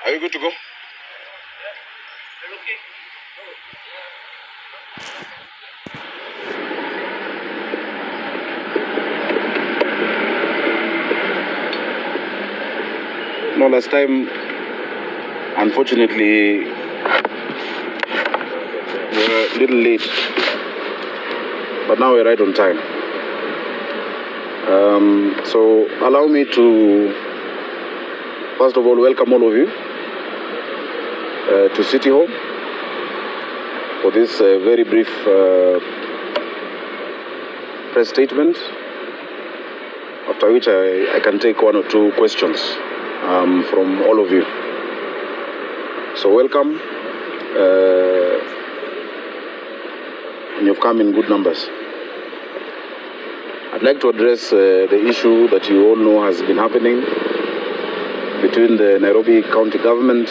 Are you good to go? No, last time, unfortunately, we were a little late, but now we're right on time. So allow me to, first of all, welcome all of you to City Hall for this very brief press statement, after which I can take one or two questions from all of you. So welcome, and you've come in good numbers. I'd like to address the issue that you all know has been happening between the Nairobi County Government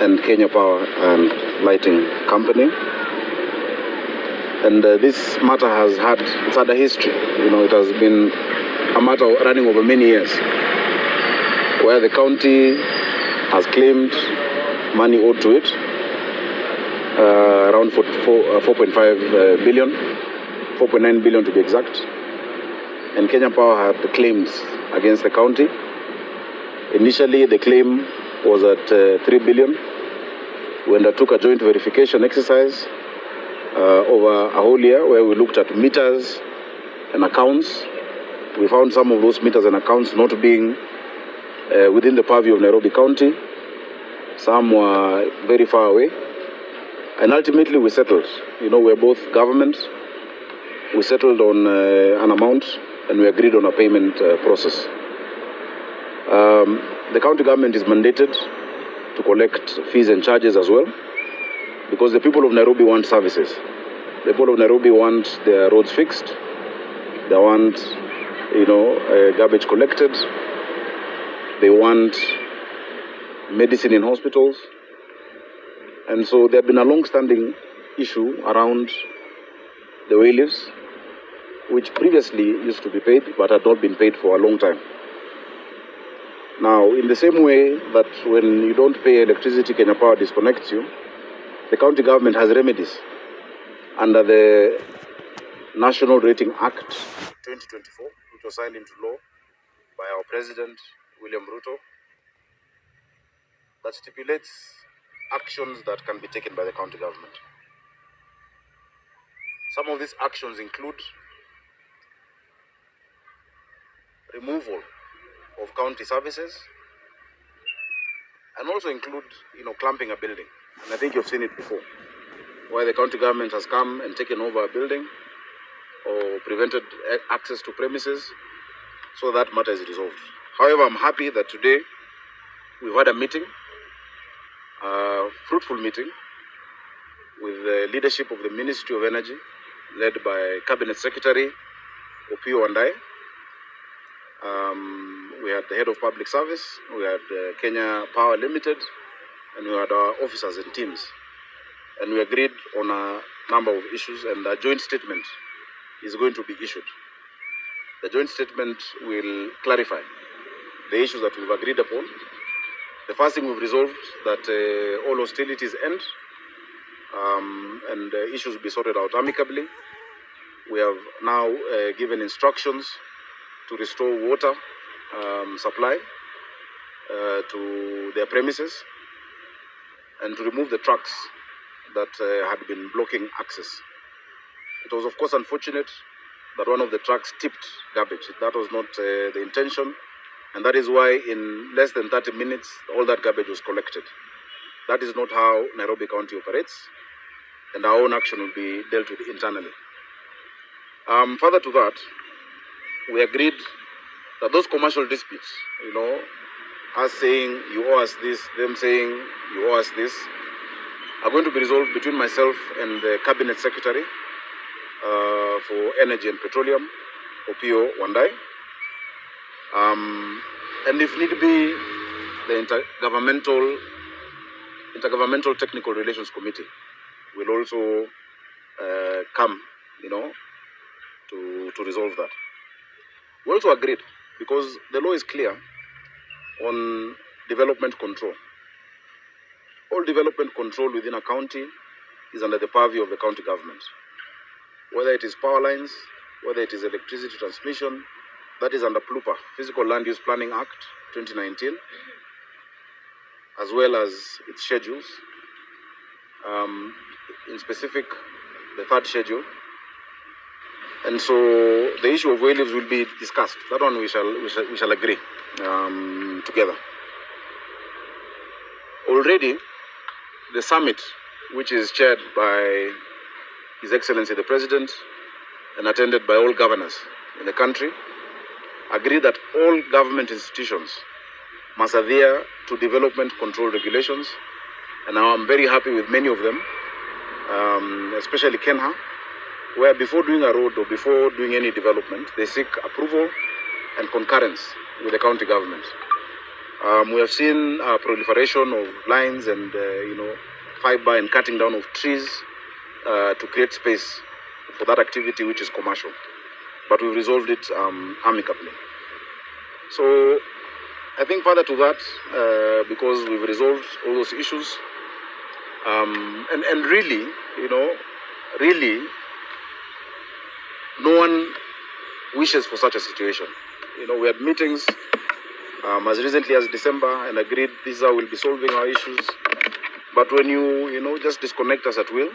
and Kenya Power and Lighting Company. And this matter has had a history. You know, it has been a matter running over many years, where the county has claimed money owed to it, around 4.5 billion, 4.9 billion to be exact. And Kenya Power had claims against the county. Initially, the claim was at 3 billion. We undertook a joint verification exercise over a whole year, where we looked at meters and accounts. We found some of those meters and accounts not being within the purview of Nairobi County. Some were very far away. And ultimately we settled. You know, we're both governments. We settled on an amount, and we agreed on a payment process. The county government is mandated to collect fees and charges as well, because the people of Nairobi want services. The people of Nairobi want their roads fixed. They want, garbage collected. They want medicine in hospitals. And so there has been a long-standing issue around the bailiffs, which previously used to be paid but had not been paid for a long time. Now, in the same way that when you don't pay electricity, Kenya Power disconnects you, the county government has remedies under the National Rating Act 2024, which was signed into law by our President, William Ruto, that stipulates actions that can be taken by the county government. Some of these actions include removal of county services, and also include, clamping a building. And I think you've seen it before, where the county government has come and taken over a building or prevented access to premises, so that matter is resolved. However, I'm happy that today we've had a meeting, a fruitful meeting, with the leadership of the Ministry of Energy, led by Cabinet Secretary Opio and I. We had the head of public service, we had Kenya Power Limited, and we had our officers and teams. And we agreed on a number of issues, and a joint statement is going to be issued. The joint statement will clarify the issues that we've agreed upon. The first thing we've resolved, that all hostilities end, and issues will be sorted out amicably. We have now given instructions to restore water supply to their premises, and to remove the trucks that had been blocking access. It was, of course, unfortunate that one of the trucks tipped garbage. That was not the intention, and that is why in less than 30 minutes, all that garbage was collected. That is not how Nairobi County operates, and our own action will be dealt with internally. Further to that, we agreed that those commercial disputes, us saying you owe us this, them saying you owe us this, are going to be resolved between myself and the Cabinet Secretary for Energy and Petroleum, Opio Wandai. And if need be, the Intergovernmental Technical Relations Committee will also come, to resolve that. We also agreed, because the law is clear on development control. All development control within a county is under the purview of the county government. Whether it is power lines, whether it is electricity transmission, that is under PLUPA, Physical Land Use Planning Act 2019, as well as its schedules. In specific, the third schedule. And so the issue of wayleaves will be discussed. That one we shall agree together. Already, the summit, which is chaired by His Excellency the President and attended by all governors in the country, agreed that all government institutions must adhere to development control regulations. And now I'm very happy with many of them, especially Kenha, where before doing a road or before doing any development, they seek approval and concurrence with the county government. We have seen proliferation of lines and fiber and cutting down of trees to create space for that activity which is commercial. But we've resolved it amicably. So I think further to that, because we've resolved all those issues, and really, really, no one wishes for such a situation. We had meetings as recently as December and agreed this is how we'll be solving our issues. But when you just disconnect us at will,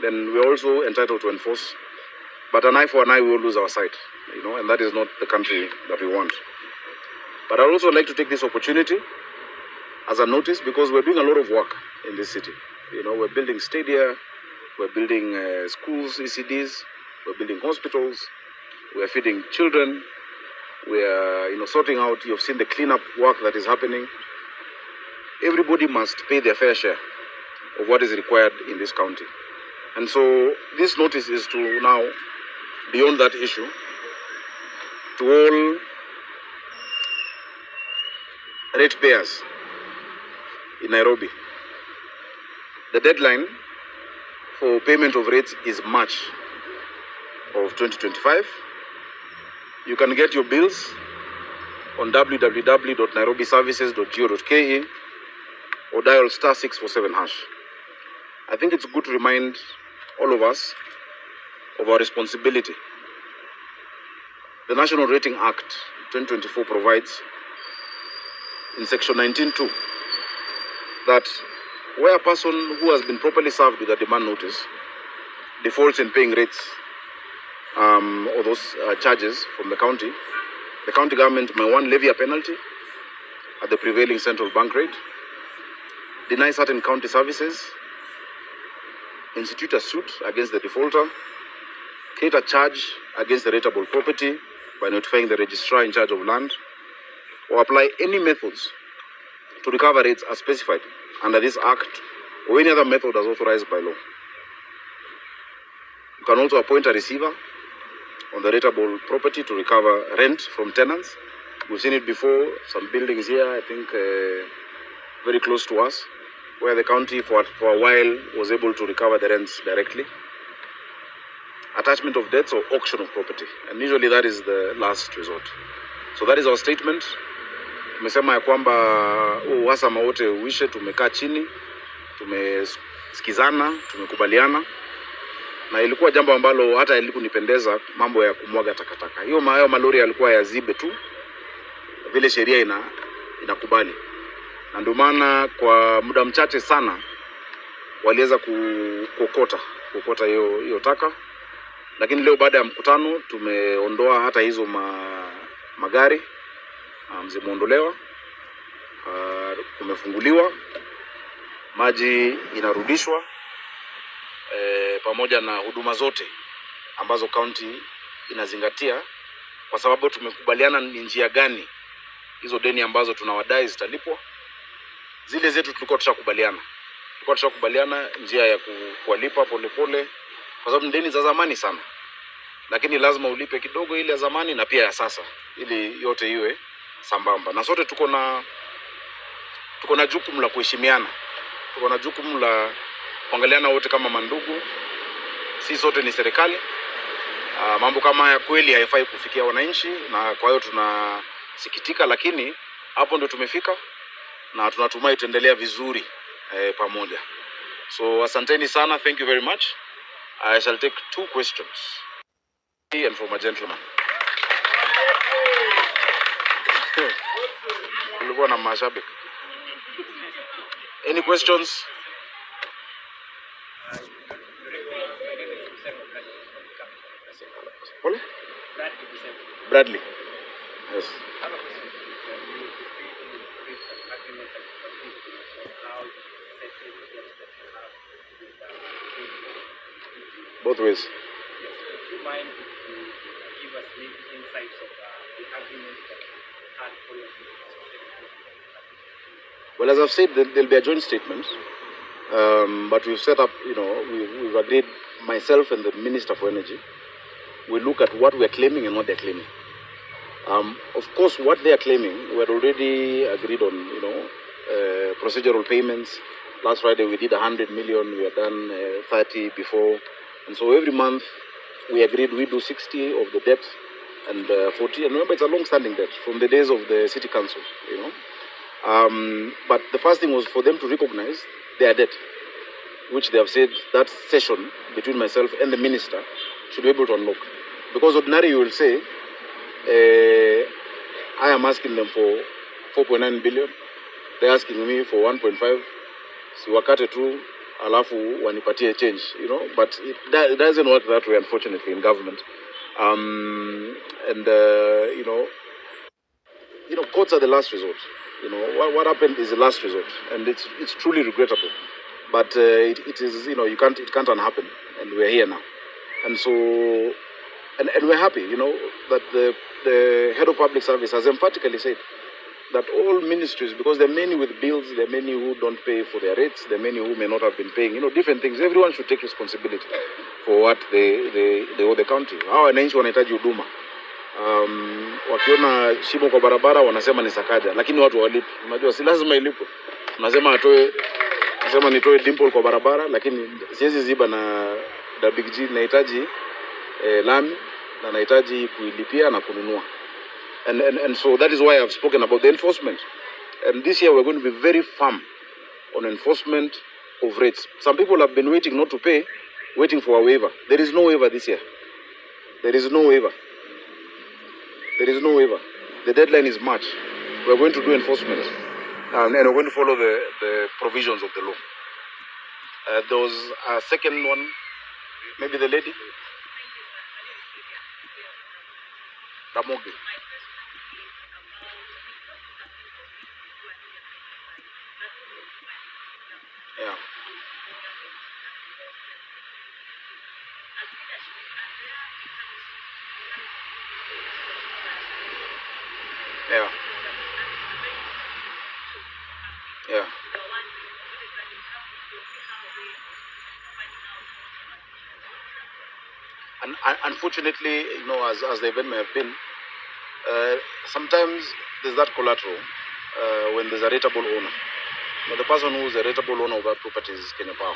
then we're also entitled to enforce. But an eye for an eye, we will lose our sight, and that is not the country that we want. But I'd also like to take this opportunity as a notice, because we're doing a lot of work in this city. We're building stadia, we're building schools, ECDs, we're building hospitals, we're feeding children, we're sorting out, you've seen the cleanup work that is happening. Everybody must pay their fair share of what is required in this county. And so this notice is to now, beyond that issue, to all ratepayers in Nairobi. The deadline for payment of rates is March of 2025. You can get your bills on www.nairobiservices.go.ke or dial *647#. I think it's good to remind all of us of our responsibility. The National Rating Act 2024 provides in section 19(2) that where a person who has been properly served with a demand notice defaults in paying rates or those charges from the county government may, one, levy a penalty at the prevailing central bank rate, deny certain county services, institute a suit against the defaulter, create a charge against the rateable property by notifying the registrar in charge of land, or apply any methods to recover rates as specified under this act or any other method as authorized by law. You can also appoint a receiver on the rateable property to recover rent from tenants. We've seen it before, some buildings here, I think very close to us, where the county for a while was able to recover the rents directly. Attachment of debts or auction of property, and usually that is the last resort. So that is our statement. Tumesema ya kwamba uhasama wote uishe, tumekaa chini, tumesikizana, tumekubaliana, na ilikuwa jambo ambalo hata ilikunipendeza mambo ya kumwaga takataka. Hiyo malori yalikuwa yazibe tu vile sheria inakubali. Na ndio maana kwa muda mchache sana waliweza kukota hiyo taka. Lakini leo baada ya mkutano tumeondoa hata hizo magari, zimeondolewa, kumefunguliwa, maji inarudishwa, pamoja na huduma zote ambazo county inazingatia, kwa sababu tumekubaliana ni njia gani hizo deni ambazo tunawadai zitalipwa. Zile zetu tulikuwa tushakubaliana njia ya kuwalipa polepole, kwa sababu deni za zamani sana, lakini lazima ulipe kidogo ile ya zamani na pia ya sasa, ili yote iwe sambamba. Na sote tuko na jukumu la kuheshimiana, tuko na jukumu la kuangaliana wote kama mandugu. Si sote ni serikali, Mambo kama haya kweli haifai kufikia wananchi, na kwa hiyo tunasikitika, lakini hapo ndio tumefika na tunatumai tuendelea vizuri pamoja. So asanteni sana, thank you very much. I shall take 2 questions. And from a gentleman. Kulikuwa na mashabiki. Any questions? Pole? Bradley. Yes. Both ways. Yes. Do you mind if you give us maybe insights of the agreement that you had for your Well, as I've said, there'll be a joint statement, but we've set up, we've agreed, myself and the Minister for Energy, we look at what we're claiming and what they're claiming. Of course, what they are claiming, we had already agreed on, procedural payments. Last Friday we did 100 million, we had done 30 before. And so every month we agreed we do 60 of the debt and 40. And remember, it's a long-standing debt from the days of the city council, But the first thing was for them to recognize their debt, which they have said that session between myself and the minister should be able to unlock. Because ordinarily you will say, I am asking them for 4.9 billion. They're asking me for 1.5. Si wakate tu alafu wanipatie change, But it doesn't work that way, unfortunately, in government. Courts are the last resort. What happened is the last resort, and it's truly regrettable. But it is, it can't unhappen, and we're here now, and so, and we're happy, that the head of public service has emphatically said that all ministries, because there are many with bills, there are many who don't pay for their rates, there are many who may not have been paying, different things. Everyone should take responsibility for what they owe the country. Hawa wananchi wanahitaji huduma. Wakiona shimo kwa barabara wanasema ni Sakaja, lakini watu walipo. Unajua si lazima ilipo. Unasema nitoe dimple kwa barabara, lakini siwezi ziba na Big G. Nahitaji lami na nahitaji kuilipia na kununua. And so that is why I've spoken about the enforcement. And this year we're going to be very firm on enforcement of rates. Some people have been waiting not to pay, waiting for a waiver. There is no waiver this year. There is no waiver. There is no waiver. The deadline is March. We're going to do enforcement. And we're going to follow the provisions of the law. There was a second one, maybe the lady. Ramogi. Yeah. Yeah. Yeah. And unfortunately, as the event may have been, sometimes there's that collateral when there's a rateable owner. The person who's a rateable owner of that property is Kenya Power.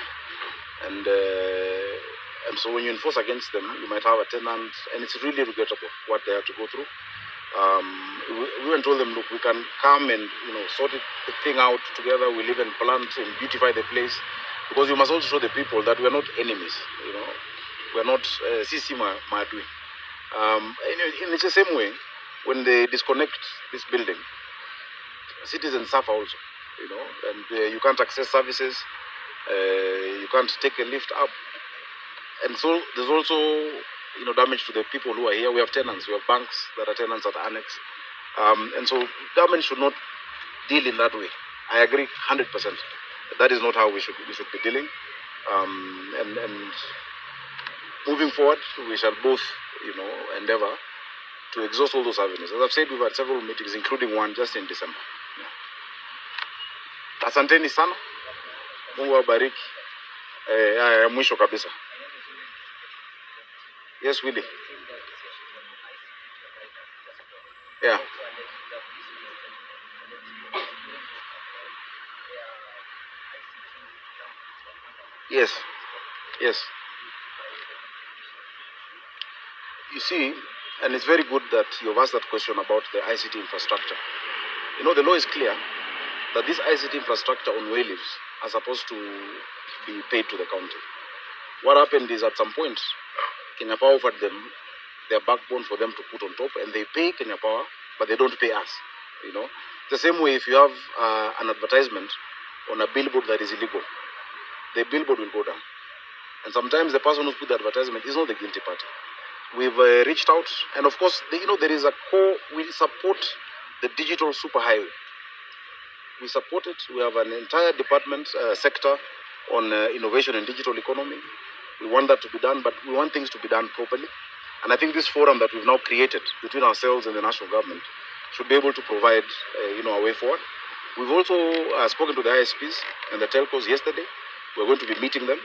And so when you enforce against them, you might have a tenant, and it's really regrettable what they have to go through. We went and told them, look, we can come and sort the thing out together. We'll even plant and beautify the place, because you must also show the people that we're not enemies. We're not sisi maadui. In the same way, when they disconnect this building, citizens suffer also. And you can't access services. You can't take a lift up, and so there's also damage to the people who are here. We have tenants, we have banks that are tenants at Annex, and so government should not deal in that way. I agree 100%. That is not how we should be dealing. And moving forward, we shall both endeavor to exhaust all those avenues. As I've said, we've had several meetings, including one just in December. Yeah. Asanteni sana. Mungu awabariki. Ya mwisho kabisa. Yes, Willie. Yeah. Yes. Yes. You see, and it's very good that you've asked that question about the ICT infrastructure. You know, the law is clear that this ICT infrastructure on whale leaves are supposed to be paid to the county. What happened is at some point, Kenya Power offered them their backbone for them to put on top, and they pay Kenya Power, but they don't pay us. You know, the same way if you have an advertisement on a billboard that is illegal, the billboard will go down. And sometimes the person who put the advertisement is not the guilty party. We've reached out, and of course, there is a core. We support the digital superhighway. We support it. We have an entire department sector on innovation and digital economy. We want that to be done, but we want things to be done properly. And I think this forum that we've now created between ourselves and the national government should be able to provide, a way forward. We've also spoken to the ISPs and the telcos yesterday. We're going to be meeting them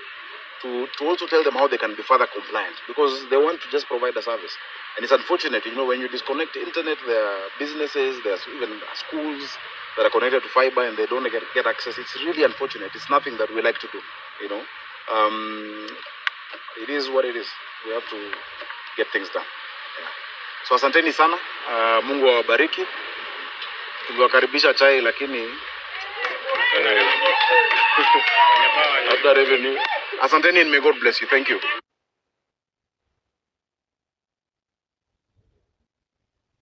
to also tell them how they can be further compliant, because they want to just provide a service. And it's unfortunate, when you disconnect the internet, there are businesses, there's even schools that are connected to fiber and they don't get access. It's really unfortunate. It's nothing that we like to do, It is what it is. We have to get things done. Yeah. So asanteni sana. Mungu awabariki. Tuliwakaribisha chai lakini labda revenue. Asanteni and may God bless you. Thank you.